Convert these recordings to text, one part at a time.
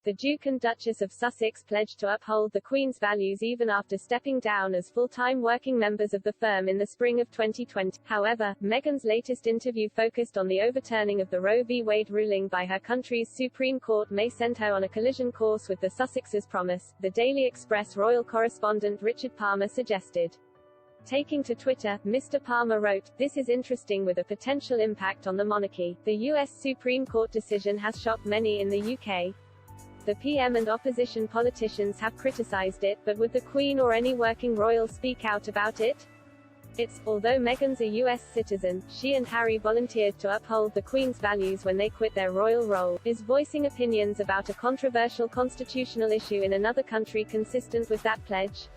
The Duke and Duchess of Sussex pledged to uphold the Queen's values even after stepping down as full-time working members of the firm in the spring of 2020. However, Meghan's latest interview focused on the overturning of the Roe v. Wade ruling by her country's Supreme Court may send her on a collision course with the Sussexes' promise, the Daily Express royal correspondent Richard Palmer suggested. Taking to Twitter, Mr. Palmer wrote, "This is interesting with a potential impact on the monarchy. The U.S. Supreme Court decision has shocked many in the UK. The PM and opposition politicians have criticized it, but would the Queen or any working royal speak out about it? Although Meghan's a US citizen, she and Harry volunteered to uphold the Queen's values when they quit their royal role, is voicing opinions about a controversial constitutional issue in another country consistent with that pledge?"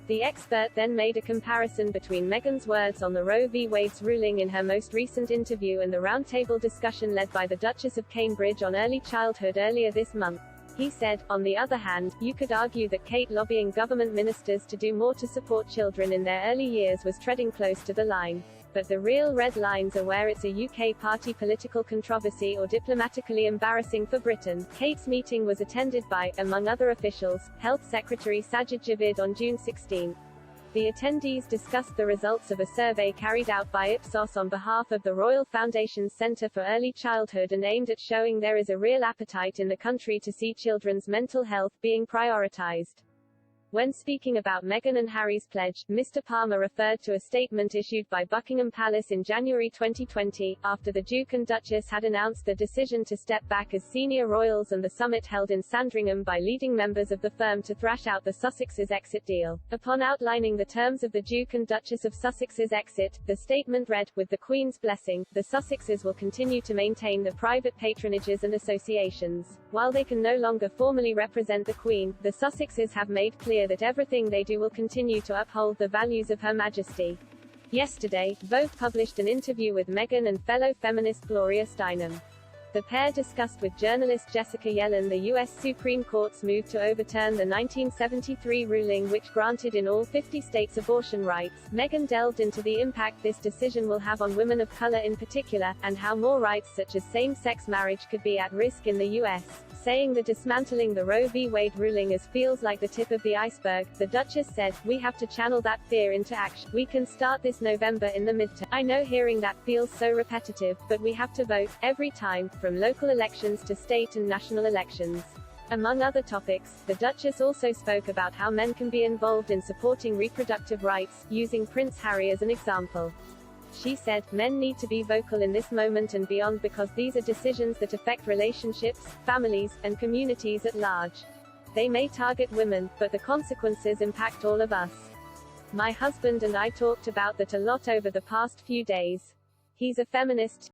The expert then made a comparison between Meghan's words on the Roe v. Wade's ruling in her most recent interview and the roundtable discussion led by the Duchess of Cambridge on early childhood earlier this month. He said, "On the other hand, you could argue that Kate lobbying government ministers to do more to support children in their early years was treading close to the line. But the real red lines are where it's a UK party political controversy or diplomatically embarrassing for Britain." Kate's meeting was attended by, among other officials, Health Secretary Sajid Javid on June 16. The attendees discussed the results of a survey carried out by Ipsos on behalf of the Royal Foundation's Centre for Early Childhood and aimed at showing there is a real appetite in the country to see children's mental health being prioritised. When speaking about Meghan and Harry's pledge, Mr. Palmer referred to a statement issued by Buckingham Palace in January 2020, after the Duke and Duchess had announced their decision to step back as senior royals and the summit held in Sandringham by leading members of the firm to thrash out the Sussexes' exit deal. Upon outlining the terms of the Duke and Duchess of Sussex's exit, the statement read, "With the Queen's blessing, the Sussexes will continue to maintain the private patronages and associations. While they can no longer formally represent the Queen, the Sussexes have made clear that everything they do will continue to uphold the values of Her Majesty." Yesterday, Vogue published an interview with Meghan and fellow feminist Gloria Steinem. The pair discussed with journalist Jessica Yellin the U.S. Supreme Court's move to overturn the 1973 ruling which granted in all 50 states abortion rights. Meghan delved into the impact this decision will have on women of color in particular, and how more rights such as same-sex marriage could be at risk in the U.S., saying that dismantling the Roe v. Wade ruling feels like the tip of the iceberg. The Duchess said, "We have to channel that fear into action. We can start this November in the midterm. I know hearing that feels so repetitive, but we have to vote, every time, from local elections to state and national elections." Among other topics, the Duchess also spoke about how men can be involved in supporting reproductive rights, using Prince Harry as an example. She said, "Men need to be vocal in this moment and beyond because these are decisions that affect relationships, families, and communities at large. They may target women, but the consequences impact all of us. My husband and I talked about that a lot over the past few days. He's a feminist,